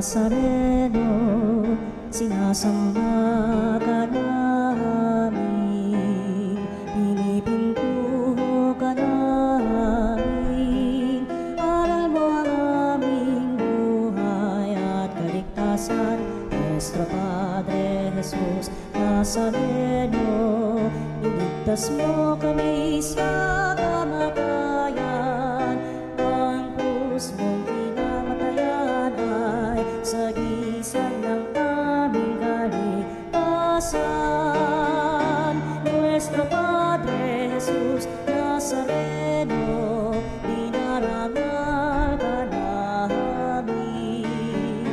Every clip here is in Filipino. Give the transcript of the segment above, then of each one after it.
Nazareno, sinasamba ka namin, pinipintuho ka namin, aral mo ang aming buhay at kaligtasan. Nuestro Padre Jesus Nazareno, iligtas mo kami sa kamatayan, ang krus mong pinamatayan ay sagisag ng aming kaligtasan. Nuestro Padre Jesus Nazareno, dinarangal ka namin.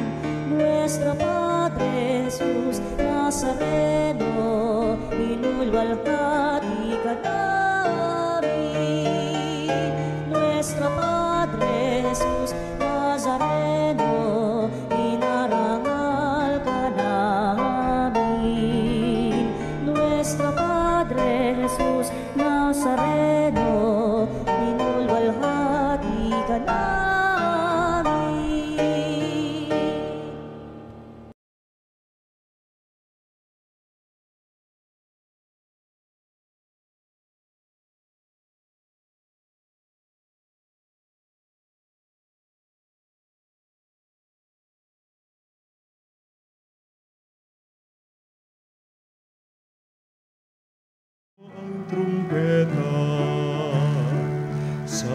Nuestro Padre Jesus Nazareno, inulwalhati ka namin. Nuestro Padre Jesus Nazareno, inarangal ka namin. Nuestro Padre Jesus Nazareno, inulwalhati ka namin. Ang trumpeta sa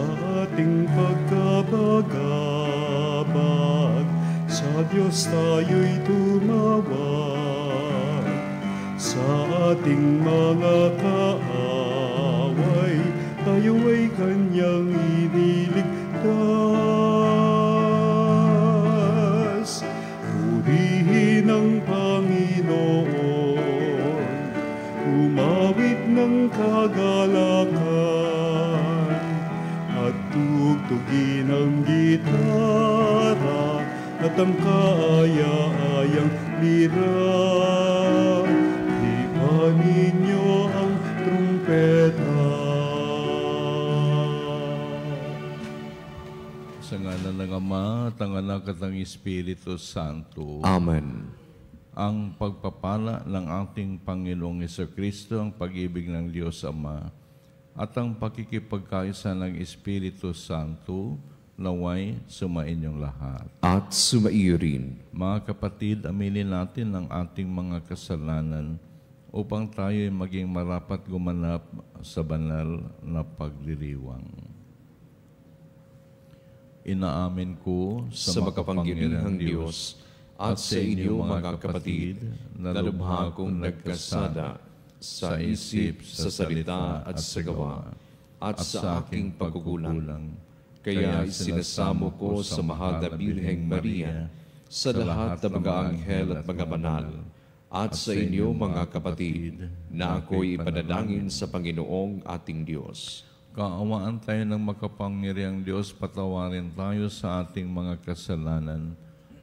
ating pagkabagabag, sa Diyos tayo'y tumawag. Sa ating mga kaaway, tayo ay Kanyang iniligtas. Purihin ang Panginoon, umawit ng kagalakan, at tugtugin ang gitara at ang kaaya-ayang lira. Tipan ninyo ang trumpeta. Sa ngalan ng Ama, at ng Anak at ng Espiritu Santo. Amen. Ang pagpapala ng ating Panginoong Jesucristo, ang pag-ibig ng Diyos Ama, at ang pakikipagkaisa ng Espiritu Santo, naway sumainyong lahat. At sumaiyo rin. Mga kapatid, aminin natin ang ating mga kasalanan upang tayo'y maging marapat gumanap sa banal na pagdiriwang. Inaamin ko Sa makapangyarihang Diyos at sa inyo mga kapatid, na lubha kong nagkasala sa isip, sa salita at sa gawa, at sa aking pagkukulang. Kaya isinasamo ko sa mahal na Birheng Maria, sa lahat ng mga anghel at mga banal, at sa inyo mga kapatid, na ako'y ipanalangin sa Panginoong ating Diyos. Kaawaan tayo ng makapangyarihang Diyos, patawarin tayo sa ating mga kasalanan,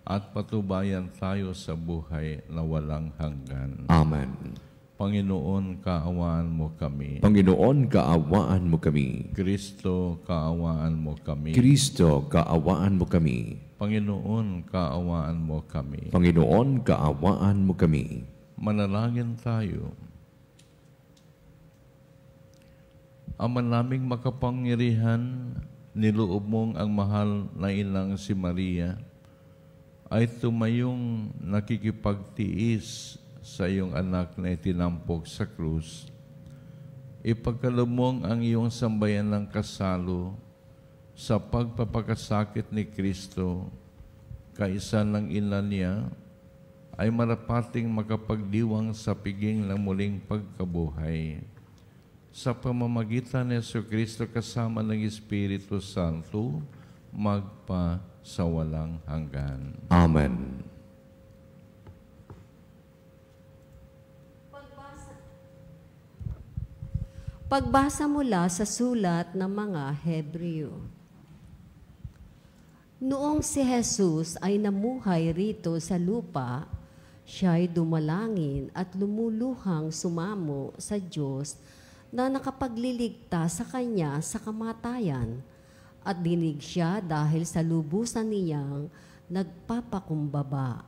at patubayan tayo sa buhay na walang hanggan. Amen. Panginoon, kaawaan mo kami. Panginoon, kaawaan mo kami. Kristo, kaawaan mo kami. Kristo, kaawaan mo kami. Panginoon, kaawaan mo kami. Panginoon, kaawaan mo kami. Manalangin tayo. Ama naming makapangyarihan, niloob mong ang mahal na inang si Maria ay tumayong nakikipagtiis sa iyong anak na itinampok sa krus. Ipagkaloob mong ang iyong sambayan ng kasalo sa pagpapakasakit ni Kristo, kaisa ng ina niya, ay marapating makapagdiwang sa piging ng muling pagkabuhay. Sa pamamagitan ni Jesucristo kasama ng Espiritu Santo, magpa sa walang hanggan. Amen. Pagbasa mula sa sulat ng mga Hebreo. Noong si Jesus ay namuhay rito sa lupa, siya'y dumalangin at lumuluhang sumamo sa Diyos na nakapagliligtas sa kanya sa kamatayan, at dinig siya dahil sa lubusan niyang nagpapakumbaba.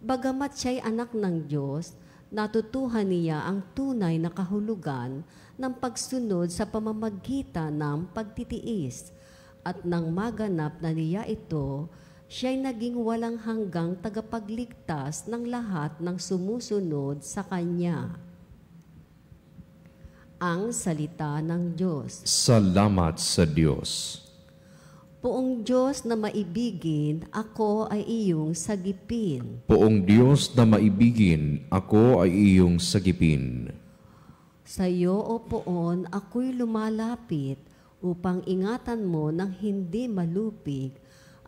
Bagamat siya'y anak ng Diyos, natutuhan niya ang tunay na kahulugan ng pagsunod sa pamamagitan ng pagtitiis. At nang maganap na niya ito, siya'y naging walang hanggang tagapagligtas ng lahat ng sumusunod sa Kanya. Ang salita ng Diyos. Salamat sa Diyos. Poong Diyos na maibigin, ako ay iyong sagipin. Poong Diyos na maibigin, ako ay iyong sagipin. Sa iyo, O Poon, ako'y lumalapit upang ingatan mo nang hindi malupig.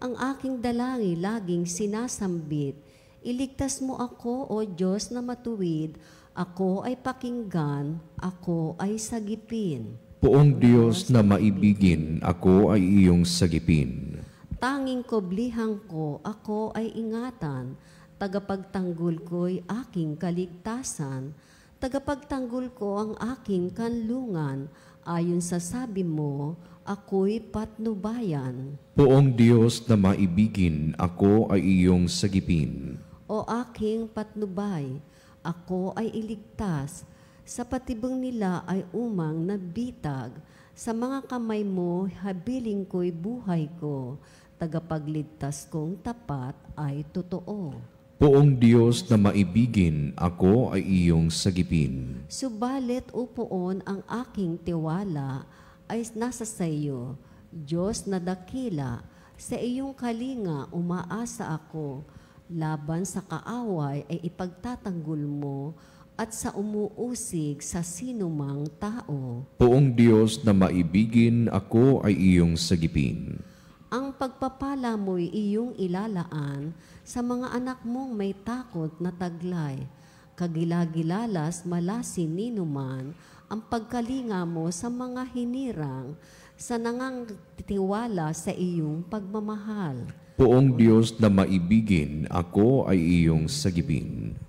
Ang aking dalangin laging sinasambit. Iligtas mo ako, O Diyos na matuwid. Ako ay pakinggan, ako ay sagipin. Poong Diyos na maibigin, ako ay iyong sagipin. Tanging koblihang ko, ako ay ingatan. Tagapagtanggol ko'y aking kaligtasan. Tagapagtanggol ko ang aking kanlungan. Ayon sa sabi mo, ako'y patnubayan. Poong Diyos na maibigin, ako ay iyong sagipin. O aking patnubay, ako ay iligtas. Sa patibong nila ay umang nabitag. Sa mga kamay mo, habiling ko'y buhay ko. Tagapagligtas kong tapat ay totoo. Poong Diyos na maibigin, ako ay iyong sagipin. Subalit, O Poon, ang aking tiwala ay nasa sa iyo. Diyos na dakila, sa iyong kalinga umaasa ako. Laban sa kaaway ay ipagtatanggol mo at sa umuusig sa sinumang tao. Poong Diyos na maibigin, ako ay iyong sagipin. Ang pagpapala mo'y iyong ilalaan sa mga anak mong may takot na taglay. Kagilagilalas malasin ninuman ang pagkalinga mo sa mga hinirang sa nangangtiwala sa iyong pagmamahal. Poong Diyos na maibigin, ako ay iyong sagipin.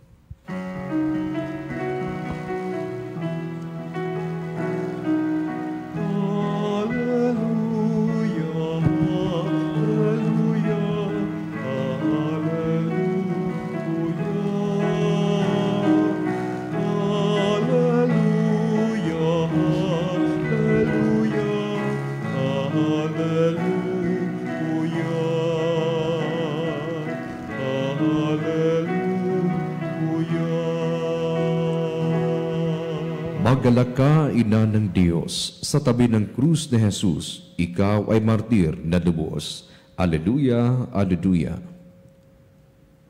Magalak ka, Ina ng Diyos, sa tabi ng krus ni Jesus, ikaw ay martir na lubos. Aleluya, aleluya.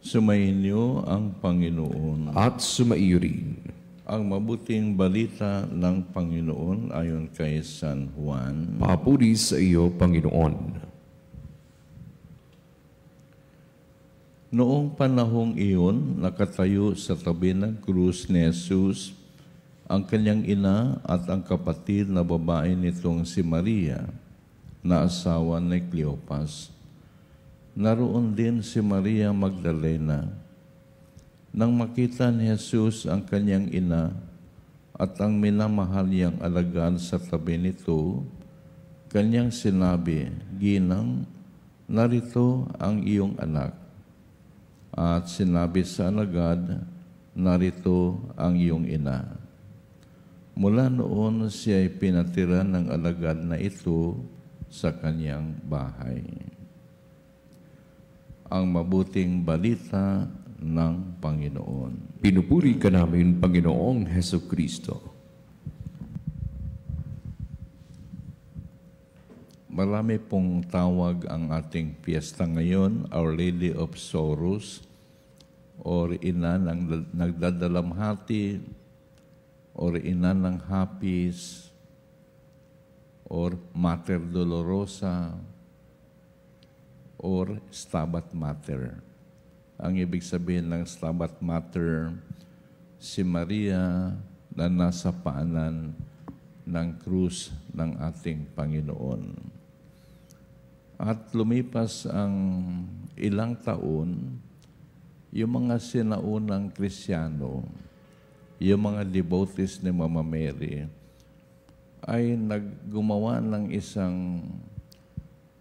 Sumayin niyo ang Panginoon. At sumaiyo rin. Ang mabuting balita ng Panginoon ayon kay San Juan. Papuri sa iyo, Panginoon. Noong panahong iyon, nakatayo sa tabi ng krus ni Jesus ang kanyang ina at ang kapatid na babae nitong si Maria, na asawa ni Cleopas. Naroon din si Maria Magdalena. Nang makita ni Jesus ang kanyang ina at ang minamahal niyang alagad sa tabi nito, kanyang sinabi, "Ginang, narito ang iyong anak." At sinabi sa alagad, "Narito ang iyong ina." Mula noon siya ay pinatira ng alagad na ito sa kanyang bahay. Ang mabuting balita ng Panginoon. Pinupuri ka namin, Panginoong Hesukristo. Marami pong tawag ang ating piyesta ngayon, Our Lady of Sorrows, or Ina ng Nagdadalamhati, or Ina ng Hapis, or Mater Dolorosa, or Stabat Mater. Ang ibig sabihin ng Stabat Mater, si Maria na nasa paanan ng krus ng ating Panginoon. At lumipas ang ilang taon, yung mga sinaunang Kristiyano, yung mga devotees ni Mama Mary, ay naggumawa ng isang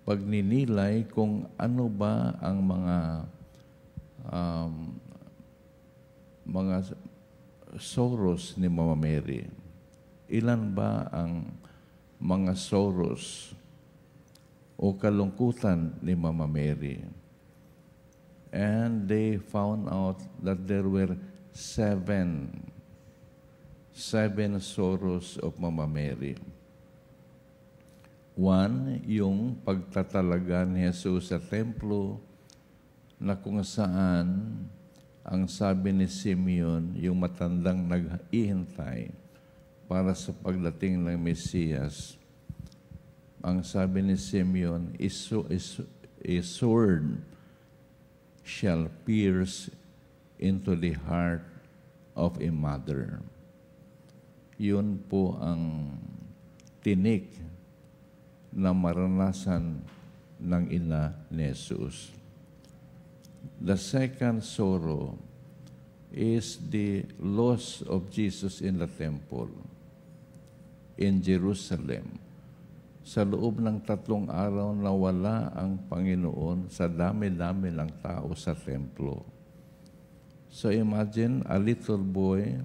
pagninilay kung ano ba ang mga sorrows ni Mama Mary. Ilan ba ang mga sorrows o kalungkutan ni Mama Mary? And they found out that there were seven sorrows of Mama Mary. One, yung pagtatalaga ni Jesus sa templo, na kung saan ang sabi ni Simeon, yung matandang nag-ihintay para sa pagdating ng Mesiyas, ang sabi ni Simeon, a sword shall pierce into the heart of a mother. Yun po ang tinik na maranasan ng ina ni Jesus. The second sorrow is the loss of Jesus in the temple in Jerusalem. Sa loob ng 3 araw nawala ang Panginoon sa dami-dami ng tao sa templo. So imagine a little boy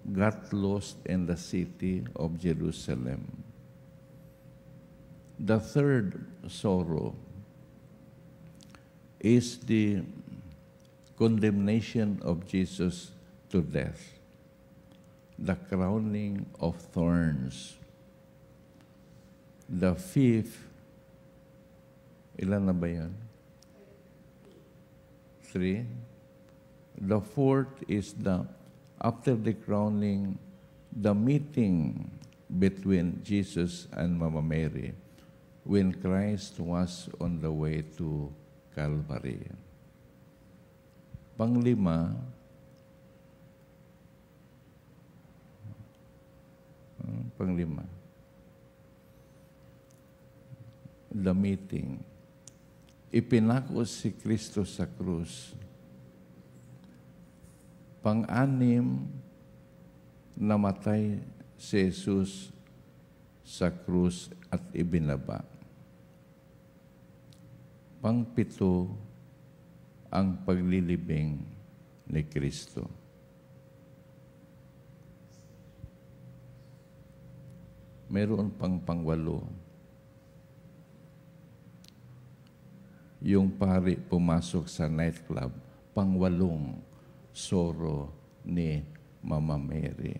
got lost in the city of Jerusalem. The third sorrow is the condemnation of Jesus to death, the crowning of thorns. The fifth, ilan na ba yan? 3. The fourth is after the crowning, the meeting between Jesus and Mama Mary when Christ was on the way to Calvary. Panglima, the meeting. Ipinako si Kristo sa krus. Pang-anim, namatay si Jesus sa krus at ibinaba. Pang-pito, ang paglilibing ni Kristo. Meron pang pangwalo. Yung pari pumasok sa nightclub, pangwalong sorrow ni Mama Mary.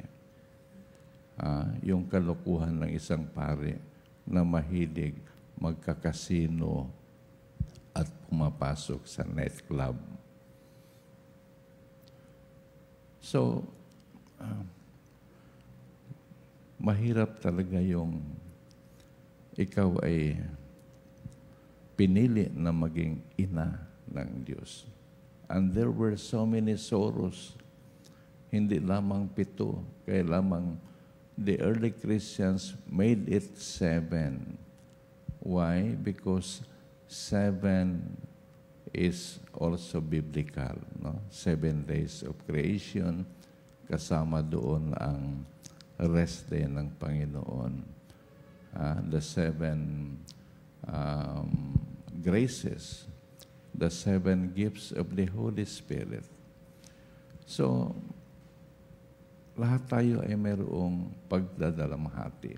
Yung kalokohan ng isang pari na mahilig magkakasino at pumapasok sa nightclub. So, mahirap talaga yung ikaw ay pinili na maging ina ng Diyos. And there were so many sorrows. Hindi lamang 7, kaya lamang the early Christians made it 7. Why? Because 7 is also biblical. No? 7 days of creation, kasama doon ang rest day ng Panginoon. The 7 graces, the 7 gifts of the Holy Spirit. So, lahat tayo ay mayroong pagdadalamhati.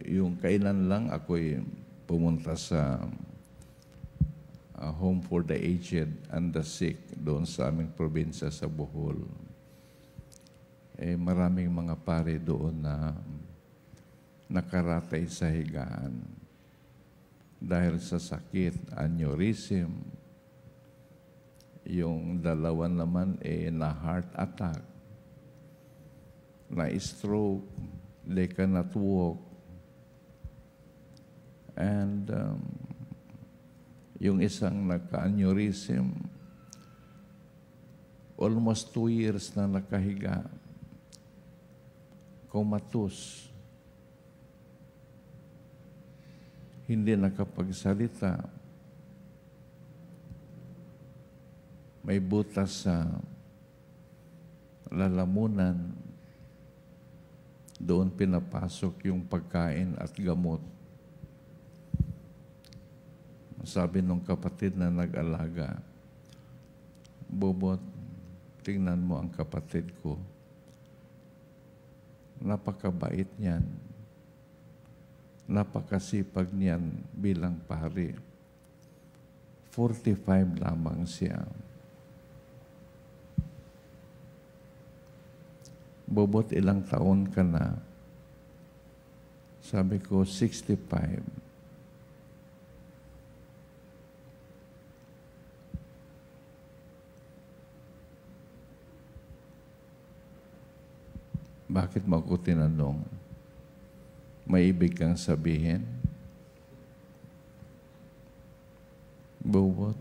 Yung kailan lang ako'y pumunta sa Home for the Aged and the Sick doon sa aming probinsya sa Bohol. Maraming mga pare doon na nakaratay sa higaan dahil sa sakit, aneurysm. Yung 2 naman na heart attack, na stroke, they cannot walk. And yung isang naka-aneurysm, almost 2 years na nakahiga, comatose, hindi nakapagsalita, may butas sa lalamunan, doon pinapasok yung pagkain at gamot. Sabi nung kapatid na nag-alaga, Bobot, tingnan mo ang kapatid ko. Napakabait niyan. Napakasipag niyan bilang pari. 45 lamang siya. Bobot, ilang taon ka na? Sabi ko, 65. Bakit mo ako tinanong? May ibig kang sabihin? Bobot,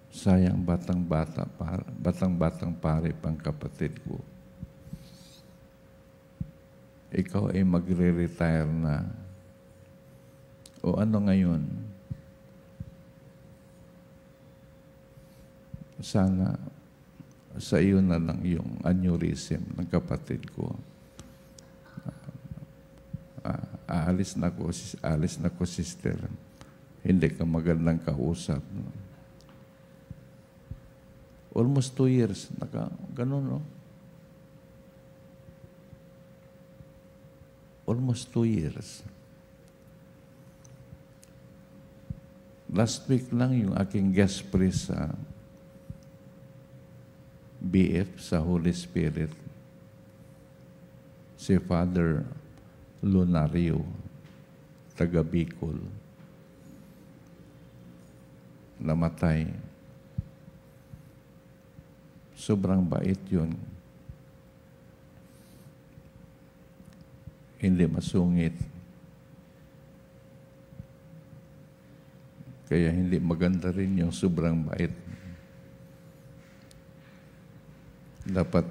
sayang batang-batang pare pang kapatid ko. Ikaw ay magre-retire na. O ano ngayon? Sana sa iyo na lang yung aneurysm ng kapatid ko. Alis na ko, sister. Hindi ka magandang kausap. No? Almost 2 years. Ganun, no? Almost 2 years. Last week lang yung aking guest priest sa BF sa Holy Spirit, si Father Lunario, taga Bicol, namatay. Sobrang bait yun. Hindi masungit. Kaya hindi maganda rin yung sobrang bait. Dapat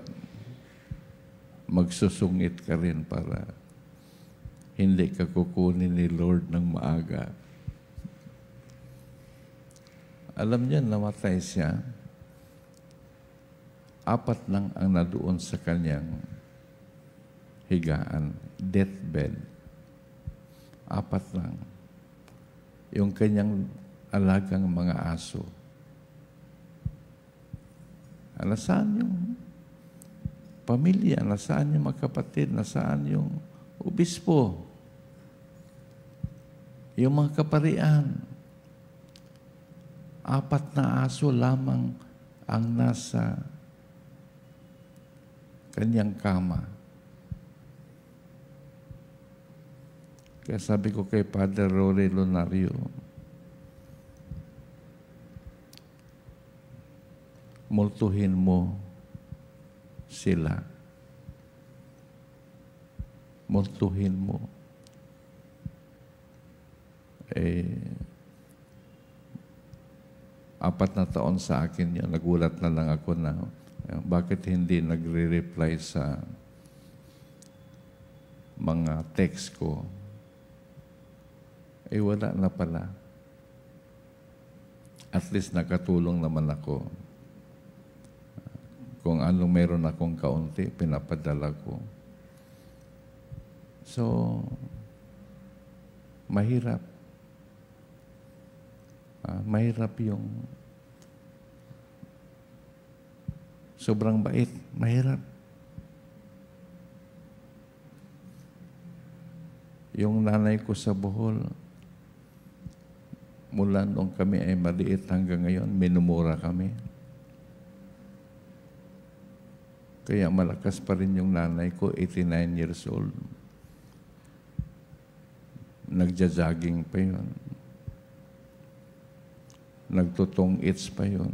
magsusungit ka rin para hindi ka kukunin ni Lord ng maaga. Alam niya, namatay siya. 4 lang ang nadoon sa kanyang higaan, deathbed. 4 lang. Yung kanyang alagang mga aso. Nasaan yung pamilya? Nasaan yung magkapatid? Nasaan yung obispo? Yung mga kaparian. 4 na aso lamang ang nasa kanyang kama. Kaya sabi ko kay Father Rory Lunario, multuhin mo sila. Multuhin mo. 4 na taon sa akin yun. Nagulat na lang ako na bakit hindi nagre-reply sa mga text ko. Wala na pala. At least nakatulong naman ako. Kung anong meron akong kaunti, pinapadala ko. So, mahirap. Mahirap yung sobrang bait. Mahirap. Yung nanay ko sa Bohol, mula nung kami ay maliit hanggang ngayon, minumura kami. Kaya malakas pa rin yung nanay ko, 89 years old. Nagja-jogging pa yun. Nagtutong eats pa yun.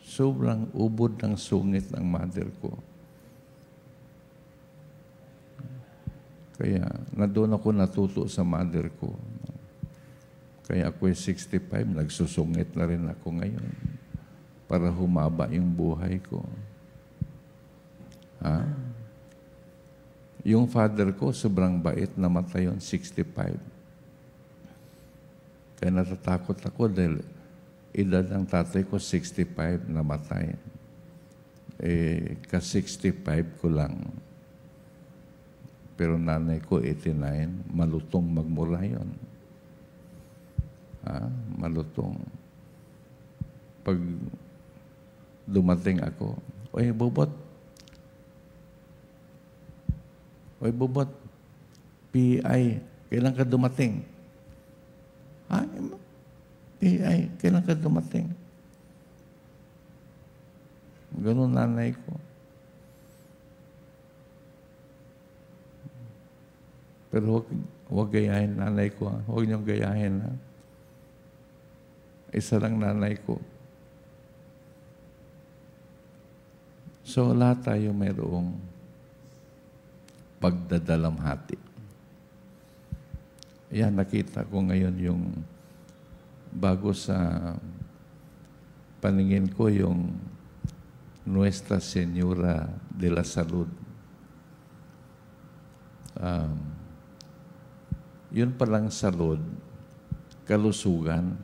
Sobrang ubod ng sungit ng mother ko. Kaya doon ako natuto sa mother ko. Kaya ako 65, nagsusungit na rin ako ngayon para humaba yung buhay ko. Yung father ko, sobrang bait, namatay yun, 65. Kaya natatakot ako dahil edad ng tatay ko, 65, namatay. Ka-65 ko lang. Pero nanay ko, 89, malutong magmula yun. malutong. Pag dumating ako, Oy, Bobot, PI, kailan ka dumating? PI, kailan ka dumating? Ganun nanay ko. Pero huwag gayahin nanay ko. Huwag niyong gayahin. Isa lang nanay ko. So, lahat tayo mayroong pagdadalamhati. Yan, nakita ko ngayon yung bago sa paningin ko yung Nuestra Señora de la Salud. Yun palang salud, kalusugan.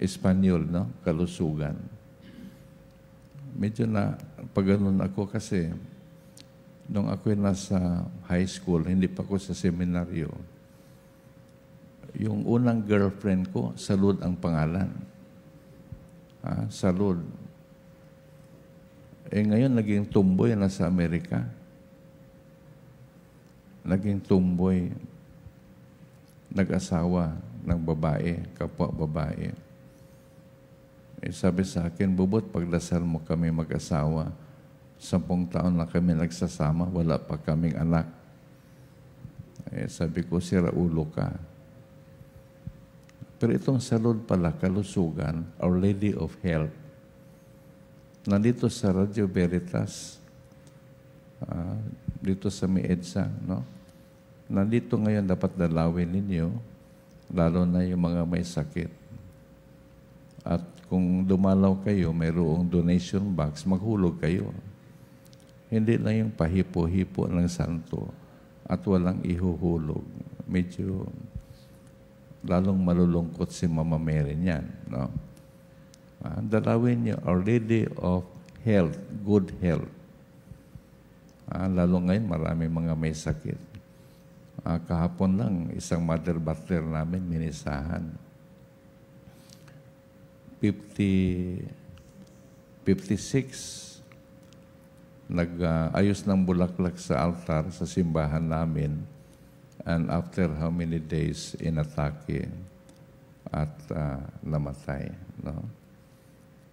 Espanyol, no? Kalusugan. Medyo na pag-anon ako kasi nung ako'y nasa high school, hindi pa ako sa seminaryo, yung unang girlfriend ko, Salud ang pangalan. Salud. Ngayon, naging tumboy na sa Amerika. Naging tumboy, nag-asawa ng babae, kapwa babae. Sabi sa akin, Bubot, pagdasal mo kami mag-asawa, 10 taon na kami nagsasama, wala pa kaming anak. Sabi ko, sira ulo ka. Pero itong Salud pala, kalusugan, Our Lady of Health, nandito sa Radio Veritas, dito sa EDSA, no? Nandito ngayon dapat dalawin ninyo, lalo na yung mga may sakit. At kung dumalaw kayo, mayroong donation box, maghulog kayo. Hindi lang yung pahipo-hipo ng santo at walang ihuhulog. Medyo lalong malulungkot si Mama Mary niyan, no? Dalawin niyo, Our Lady of Health, good health. Lalo ngayon, marami mga may sakit. Kahapon lang, isang mother butler namin, minisahan. 56, nag-ayos ng bulaklak sa altar sa simbahan namin, and after how many days, inatake at namatay. No?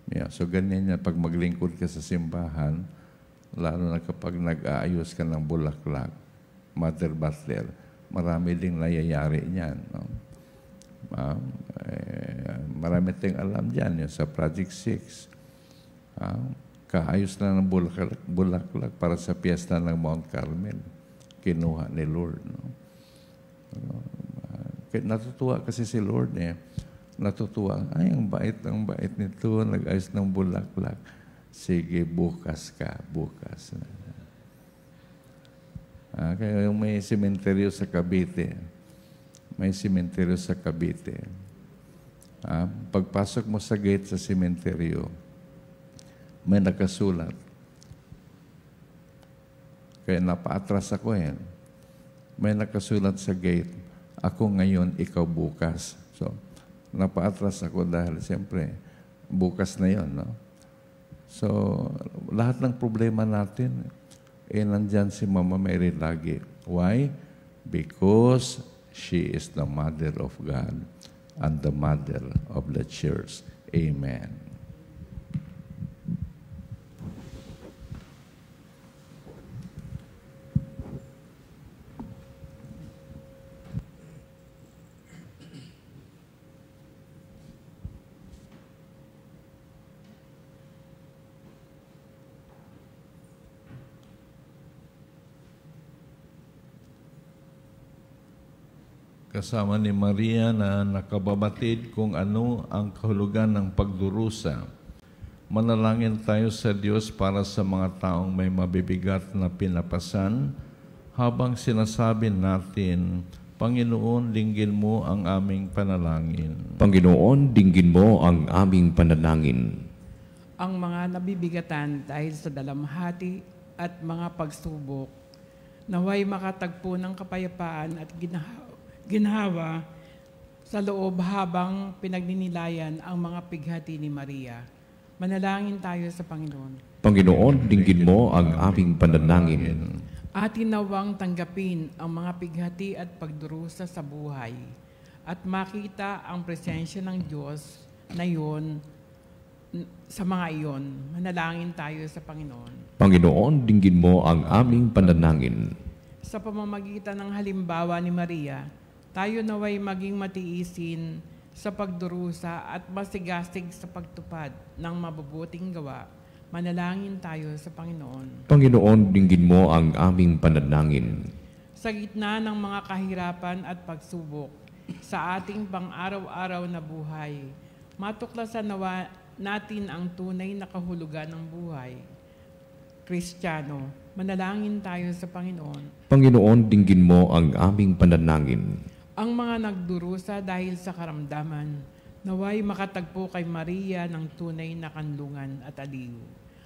Yeah, so ganyan yan, pag maglingkod ka sa simbahan, lalo na kapag nag-aayos ka ng bulaklak, mother butler, marami ding nayayari niyan. No? Marami tayong alam dyan, yung sa Project 6. Kaayos na ng bulaklak para sa piyesta ng Mount Carmel. Kinuha ni Lord. No? Natutuwa kasi si Lord Natutuwa. Ay, ang bait nito. Nag-ayos ng bulaklak. Sige, bukas ka. Bukas. Kaya yung may sementeryo sa Cavite. Pagpasok mo sa gate sa sementeryo, may nakasulat. Kaya napaatras ako May nakasulat sa gate, ako ngayon, ikaw bukas. So, napaatras ako dahil siyempre, bukas na yon, no? So, lahat ng problema natin, nandyan si Mama Mary lagi. Why? Because she is the Mother of God and the Mother of the Church. Amen. Kasama ni Maria na nakababatid kung ano ang kahulugan ng pagdurusa. Manalangin tayo sa Diyos para sa mga taong may mabibigat na pinapasan habang sinasabi natin, Panginoon, dinggin mo ang aming panalangin. Panginoon, dinggin mo ang aming panalangin. Ang mga nabibigatan dahil sa dalamhati at mga pagsubok, naway makatagpo ng kapayapaan at ginhawa sa loob habang pinagninilayan ang mga pighati ni Maria. Manalangin tayo sa Panginoon. Panginoon, dinggin mo ang aming pananangin. Atin nawang tanggapin ang mga pighati at pagdurusa sa buhay at makita ang presensya ng Diyos na iyon sa mga iyon. Manalangin tayo sa Panginoon. Panginoon, dinggin mo ang aming pananangin. Sa pamamagitan ng halimbawa ni Maria, tayo naway maging matiisin sa pagdurusa at masigasig sa pagtupad ng mabubuting gawa. Manalangin tayo sa Panginoon. Panginoon, dinggin mo ang aming pananangin. Sa gitna ng mga kahirapan at pagsubok sa ating pang-araw-araw na buhay, matuklasan nawa natin ang tunay na kahulugan ng buhay. Kristiyano, manalangin tayo sa Panginoon. Panginoon, dinggin mo ang aming pananangin. Ang mga nagdurusa dahil sa karamdaman, naway makatagpo kay Maria ng tunay na kanlungan at aliw.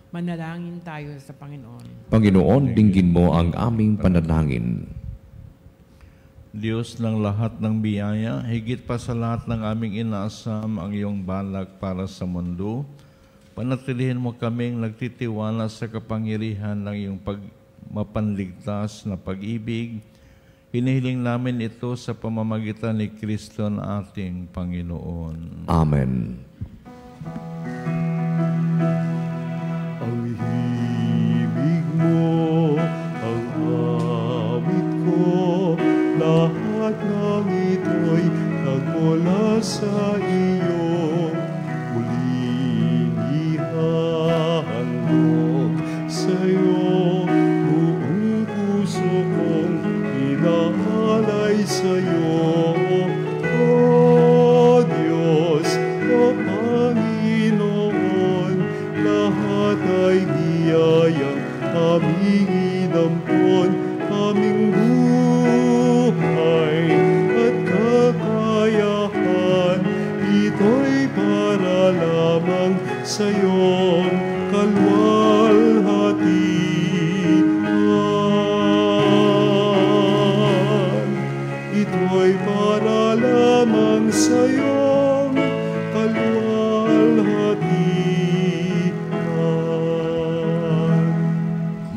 Manalangin tayo sa Panginoon. Panginoon, dinggin mo ang aming panalangin. Diyos ng lahat ng biyaya, higit pa sa lahat ng aming inaasam ang iyong balak para sa mundo, panatilihin mo kaming nagtitiwala sa kapangyarihan ng iyong mapanligtas na pag-ibig. Hinihiling namin ito sa pamamagitan ni Kristo na ating Panginoon. Amen. Ang himig mo, ang awit ko, lahat ng ito'y nagmula sa iyo. Muling ihahandog sa'yo, buong puso kong inaalay sa'yo. O Diyos, o Panginoon, lahat ay biyayang aming inampon, aming buhay at kakayahan. Ito'y para lamang sa iyong kalwalhatian. Ito'y para lamang sa iyong kalwalhatian.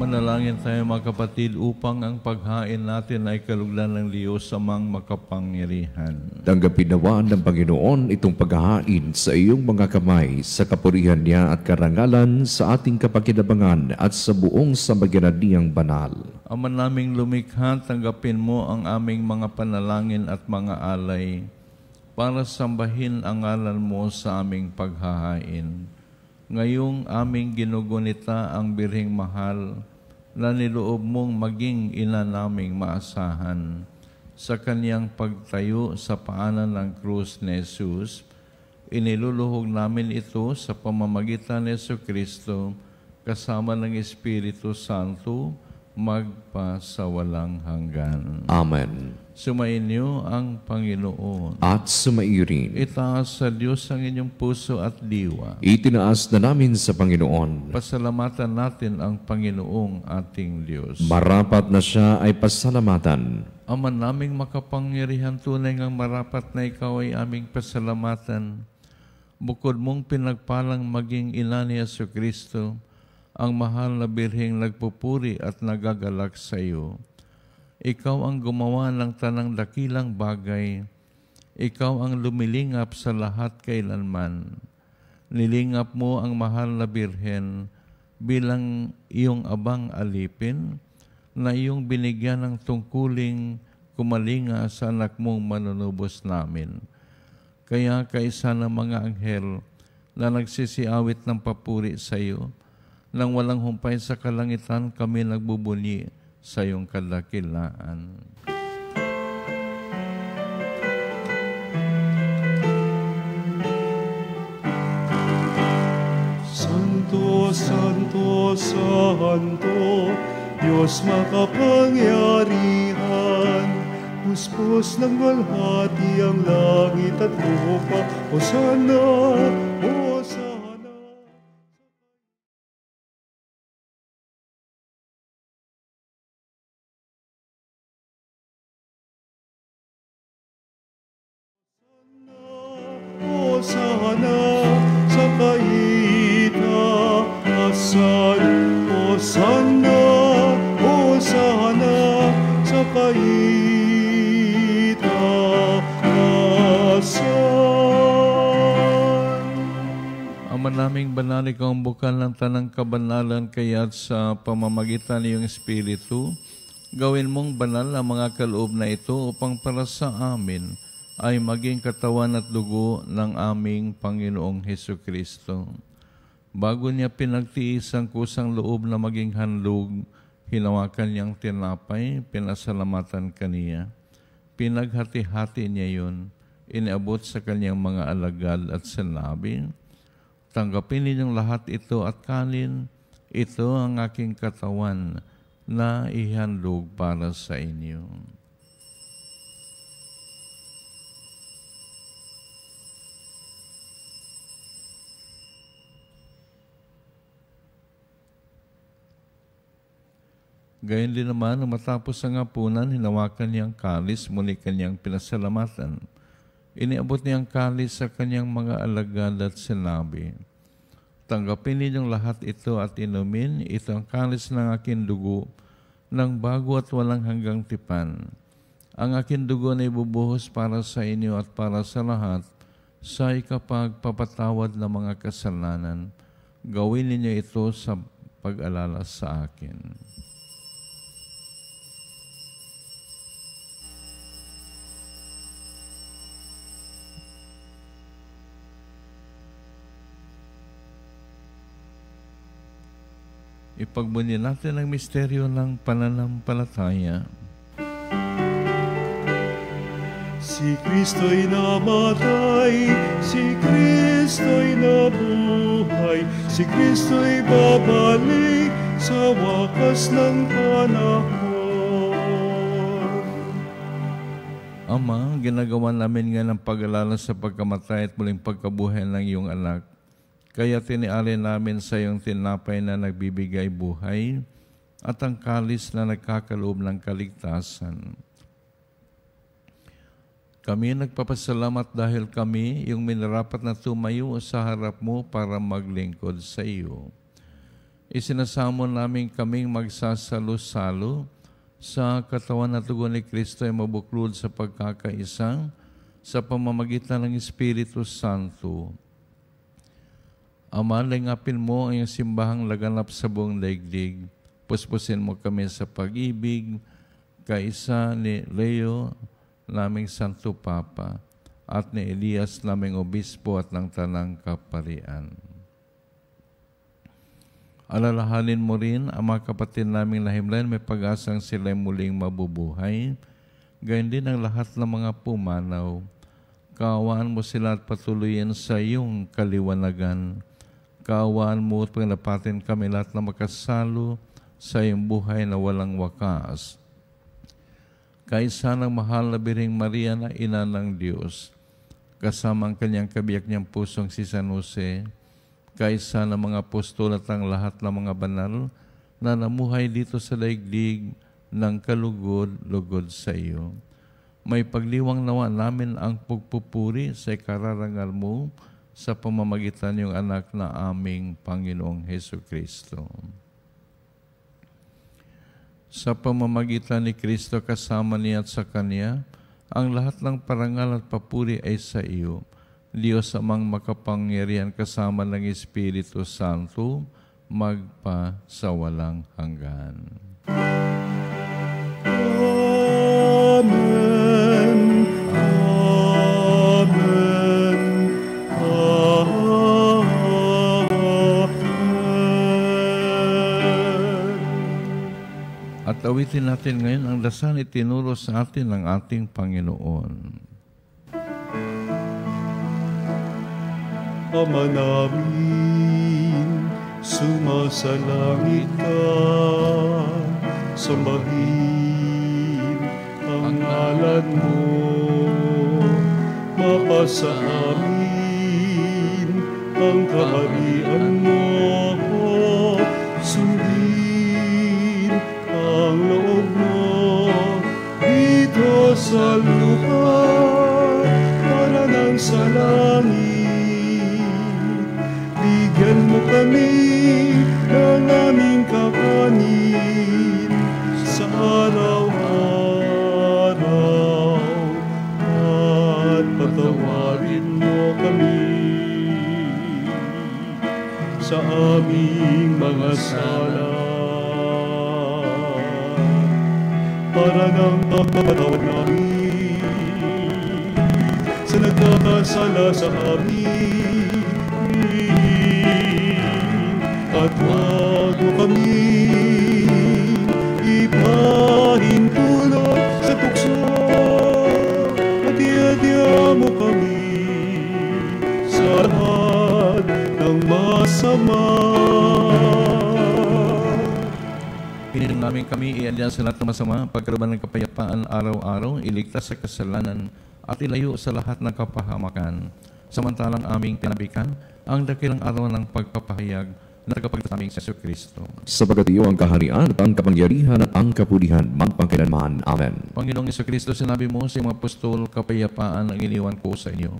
Manalangin tayo mga kapatid upang ang paghain natin ay kalugdan ng Diyos amang makapangyarihan. Tanggapin nawa ng Panginoon itong paghahain sa iyong mga kamay sa kapurihan niya at karangalan sa ating kapakinabangan at sa buong sambayanan niyang banal. Ama naming lumikha, tanggapin mo ang aming mga panalangin at mga alay para sambahin ang ngalan mo sa aming paghahain. Ngayong aming ginugunita ang birheng mahal na niloob mong maging ina naming maasahan. Sa kanyang pagtayo sa paanan ng krus ni Jesus, iniluluhog namin ito sa pamamagitan ni Jesucristo kasama ng Espiritu Santo magpasawalang hanggan. Amen. Sumainyo ang Panginoon. At sumaiyo rin. Itaas sa Diyos ang inyong puso at diwa. Itinaas na namin sa Panginoon. Pasalamatan natin ang Panginoong ating Diyos. Marapat na siya ay pasalamatan. Ama naming makapangyarihan, tunay ngang marapat na ikaw ay aming pasalamatan. Bukod mong pinagpalang maging ina ni Jesucristo, ang mahal na birheng nagpupuri at nagagalak sa iyo. Ikaw ang gumawa ng tanang dakilang bagay. Ikaw ang lumilingap sa lahat kailanman. Nilingap mo ang mahal na birhen bilang iyong abang alipin na iyong binigyan ng tungkuling kumalinga sa anak mong manunubos namin. Kaya kaisa ng mga anghel na nagsisiawit ng papuri sa iyo, nang walang humpay sa kalangitan kami nagbubunyi sa iyong kadakilaan. Santo, Santo, Santo, Diyos makapangyarihan, puspos ng walhati ang langit at lupa. Hosana, Hosana. Hosana sa kaitaasan. Hosana, Hosana sa kaitaasan. Ama naming banal, ikaw ang bukal ng tanang kabanalan, kaya't sa pamamagitan ng iyong Espiritu, gawin mong banal ang mga kaloob na ito upang para sa amin ay maging katawan at dugo ng aming Panginoong Hesukristo. Bago niya pinagtiis ang kusang loob na maging handog, hinawakan niyang tinapay, pinasalamatan kaniya. Pinaghati-hati niya yun, iniabot sa kanyang mga alagad at sinabi, tanggapin ninyong lahat ito at kanin, ito ang aking katawan na ihandog para sa inyo. Gayon din naman, matapos ang hapunan, hinawakan niyang kalis, muli kanyang pinasalamatan. Iniabot niyang kalis sa kanyang mga alagad at sinabi, tanggapin ninyong lahat ito at inumin, ito ang kalis ng aking dugo, ng bago at walang hanggang tipan. Ang aking dugo na ibubuhos para sa inyo at para sa lahat, sa ikapagpapatawad ng mga kasalanan. Gawin ninyo ito sa pag-alala sa akin. Ipagbunyi natin ang misteryo ng pananampalataya. Si Kristo'y namatay, si Kristo'y nabuhay, si Kristo'y babalik sa wakas ng panahon. Ama, ginagawa namin nga ng pag-alala sa pagkamatay at muling pagkabuhay ng iyong anak. Kaya tinialay namin sa iyong tinapay na nagbibigay buhay at ang kalis na nagkakaloob ng kaligtasan. Kami nagpapasalamat dahil kami yung minarapat na tumayo sa harap mo para maglingkod sa iyo. Isinasamo namin kaming magsasalo-salo sa katawan at dugo ni Kristo ay mabuklod sa pagkakaisa sa pamamagitan ng Espiritu Santo. Ama, lingapin mo ang iyong simbahang laganap sa buong daigdig. Puspusin mo kami sa pag-ibig, kaisa ni Leo, naming Santo Papa, at ni Elias, naming Obispo at ng Tanang Kaparian. Alalahanin mo rin ang mga kapatid naming nahimlayan, may pag-asang sila'y muling mabubuhay. Gayon din ang lahat ng mga pumanaw. Kaawaan mo sila at patuloyin sa iyong kaliwanagan. Kaawaan mo at paglapatin kami lahat na makasalo sa iyong buhay na walang wakas. Kaisa ng mahal na Birheng Maria na Ina ng Diyos, kasama ang kanyang kabiyak niyang pusong si San Jose, kaisa ng mga apostol at ang lahat ng mga banal na namuhay dito sa daigdig ng kalugod-lugod sa iyo. May pagliwang nawa namin ang pagpupuri sa ikararangal mo sa pamamagitan ng anak na aming Panginoong Hesukristo. Sa pamamagitan ni Kristo kasama niya at sa Kanya, ang lahat ng parangal at papuri ay sa iyo, Diyos amang makapangyarihan kasama ng Espiritu Santo, magpa sa walang hanggan. Amen. Amen. At awitin natin ngayon ang dasal itinuro sa atin ng ating Panginoon. Ama namin, sumasalangit ka, sambahin ang ngalan mo, mapasa amin ang kaharian mo, sundin ang loob mo dito sa lupa para nang sa langit. mo kami ng aming kakanin sa araw-araw at patawarin mo kami sa aming mga sala para nang mapatawad namin sa nagkakasala sa amin, at huwag mo kami ipahintulot sa tukso, at iadya mo kami sa lahat ng masama. Piniling namin kami iadya sa lahat ng masama, pagkaroon ng kapayapaan araw-araw, iligtas sa kasalanan, at ilayo sa lahat ng kapahamakan. Samantalang aming tinabikan ang dakilang araw ng pagpapahayag na tagapagligtas namin sa Yesu Kristo. Sabagat iyo ang kaharian at ang kapangyarihan at ang kapulihan magpakailanman. Amen. Panginoong Yesu Kristo, sinabi mo sa mga apostol, kapayapaan ang iniwan ko sa inyo.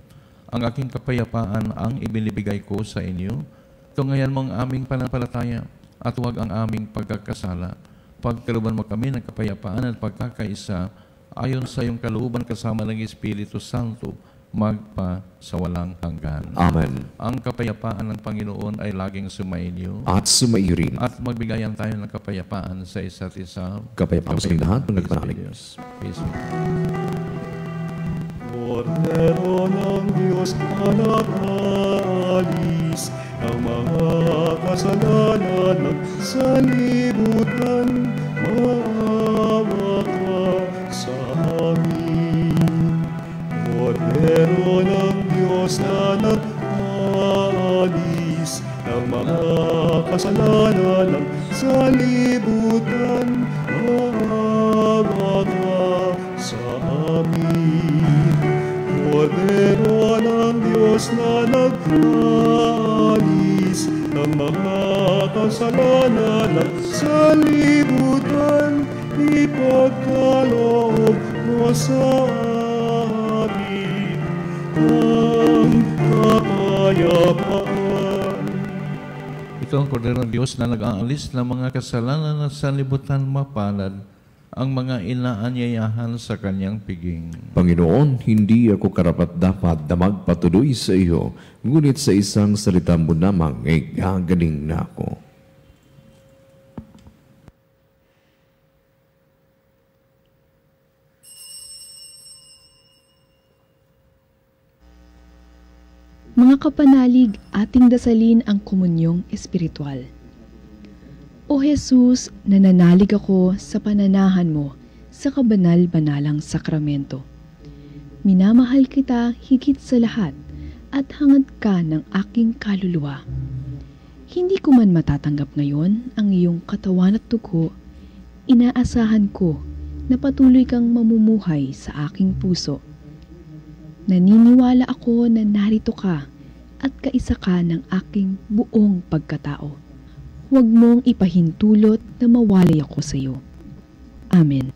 Ang aking kapayapaan ang ibinibigay ko sa inyo. Tungayan mo ang aming pananampalataya at huwag ang aming pagkakasala. Pagkaroon mo kami ng kapayapaan at pagkakaisa ayon sa iyong kalooban kasama ng Espiritu Santo, magpa sa walang hanggan. Amen. Ang kapayapaan ng Panginoon ay laging sumainyo At sumaiyo rin. at magbigayan tayo ng kapayapaan sa isa't isa. Kapayapaan sa lahat ng nagpanalig. Peace. Kordero ng Diyos na nag-aalis ng mga kasalanan ng sanlibutan, maawa ka sa amin. Kordero ng Diyos na nag-aalis ng mga kasalanan ng sanlibutan, maawa ka sa amin. Kordero ng Diyos na nag-aalis ng mga kasalanan ng sanlibutan, ipagkaloob mo sa amin ang kapayapaan. Ito ang kordero ng Diyos na nag-aalis ng mga kasalanan ng sanlibutan, mapalad ang mga inaanyayahan sa kanyang piging. Panginoon, hindi ako karapat-dapat na magpatuloy sa iyo, ngunit sa isang salita mo namang ay gagaling na ako. Mga kapanalig, ating dasalin ang komunyong espiritual. O Jesus, nananalig ako sa pananahan mo sa kabanal-banalang sakramento. Minamahal kita higit sa lahat at hangad ka ng aking kaluluwa. Hindi ko man matatanggap ngayon ang iyong katawan at dugo, inaasahan ko na patuloy kang mamumuhay sa aking puso. Naniniwala ako na narito ka at kaisa ka ng aking buong pagkatao. Huwag mong ipahintulot na mawalay ako sa iyo. Amen.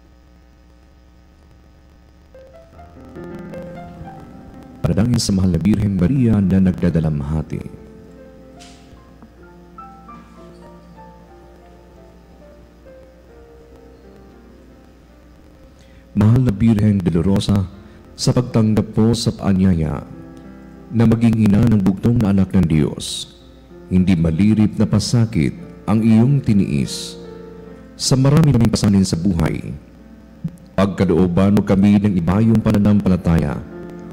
Panalangin sa mahal na Birheng Maria na nagdadalamhati. Mahal na Birheng Dolorosa, sa pagtanggap po sa paanyaya na maging ina ng bugtong na anak ng Diyos, hindi malirip na pasakit ang iyong tiniis sa marami naming pasanin sa buhay. Pagkalooban mo kami ng ibayong pananampalataya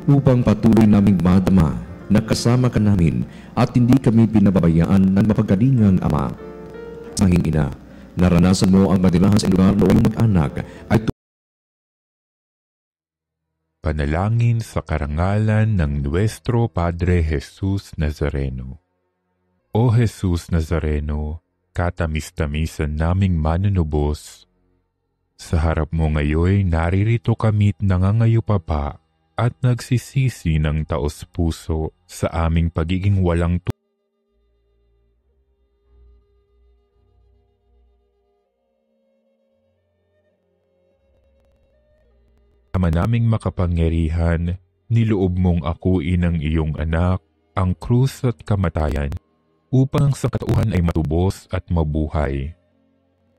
upang patuloy naming madama na kasama ka namin at hindi kami pinababayaan ng mapagalingang Ama. Sahing ina, naranasan mo ang madirahan sa lugar na iyong mag-anak ay Panalangin sa karangalan ng Nuestro Padre Jesus Nazareno. O Jesus Nazareno, katamis-tamisan naming manunubos, sa harap mo ngayon naririto kami't nangangayupapa at nagsisisi ng taos-puso sa aming pagiging walang Ama naming makapangyarihan, niloob mong akuin ang iyong anak, ang krus at kamatayan, upang ang sangkatauhan ay matubos at mabuhay.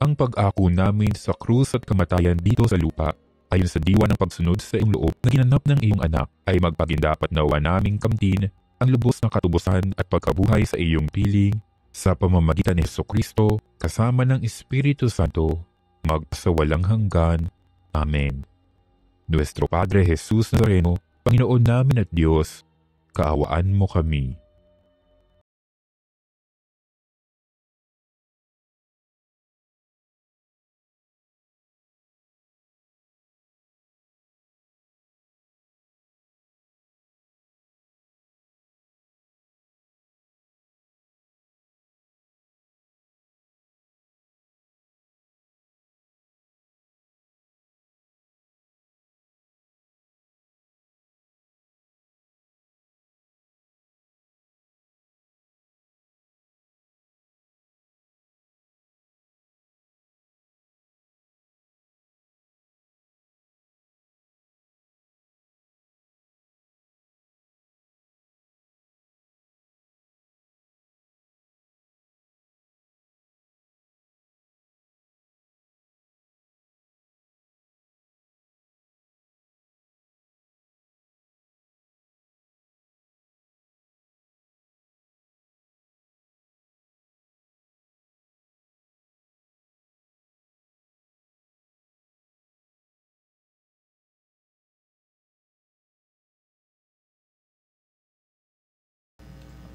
Ang pag-ako namin sa krus at kamatayan dito sa lupa, ayon sa diwa ng pagsunod sa iyong loob na ginanap ng iyong anak, ay magpagindapat nawa naming kamtin ang lubos na katubusan at pagkabuhay sa iyong piling sa pamamagitan ni Jesucristo kasama ng Espiritu Santo, magpasawalang hanggan. Amen. Nuestro Padre Jesus Nazareno, Panginoon namin at Diyos, kaawaan mo kami.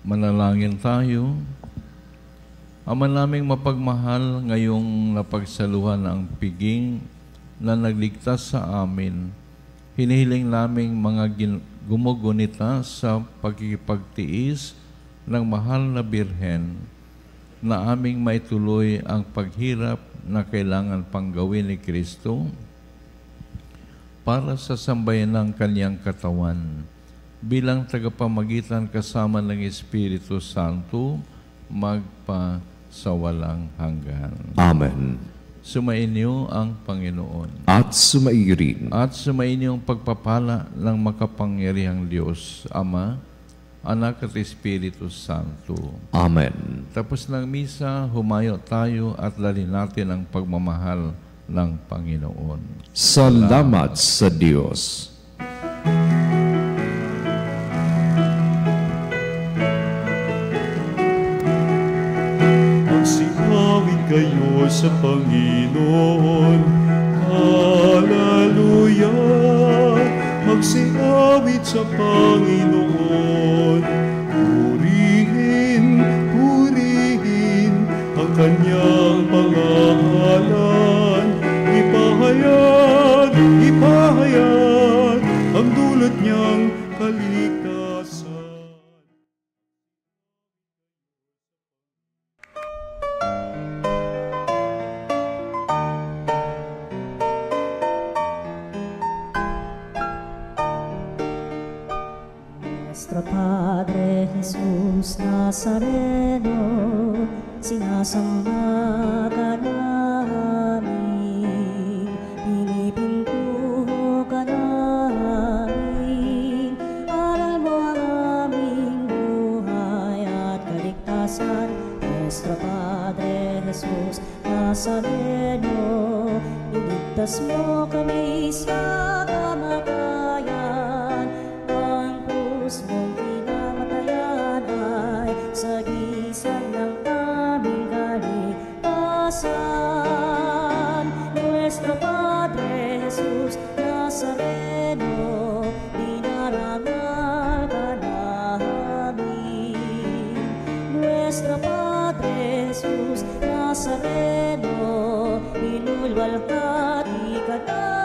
Manalangin tayo. Ama naming mapagmahal, ngayong napagsaluhan ang piging na nagligtas sa amin, hinihiling naming mga gumugunita sa pagkikipagtiis ng mahal na Birhen, na aming maituloy ang paghirap na kailangan pang gawin ni Kristo para sa sambayan ng Kanyang katawan. Bilang tagapamagitan kasama ng Espiritu Santo, magpasawalang hanggan. Amen. Sumainyo ang Panginoon. At sumairin. At sumainyo ang pagpapala ng makapangyarihang Diyos, Ama, Anak at Espiritu Santo. Amen. Tapos ng misa, humayo tayo at dalhin natin ang pagmamahal ng Panginoon. Salamat sa Diyos. Magsingawit kayo sa Panginoon. Hallelujah! Magsingawit sa Panginoon. Purihin, purihin ang Kanyang pangalan. Ipahayag, ipahayag ang dulot niyang kaligtasan. Nuestro Padre Jesus Nazareno, sinasamba ka namin, pinipintuho ka namin, aral mo ang aming buhay at kaligtasan. Nuestro Padre Jesus Nazareno, iligtas mo kami sa kamatayan. Ang krus mong pinamatayan ay sagisag ng aming kaligtasan. Nuestro Padre Jesus Nazareno, dinarangal ka namin. Nuestro Padre Jesus Nazareno, inulwalhati ka namin.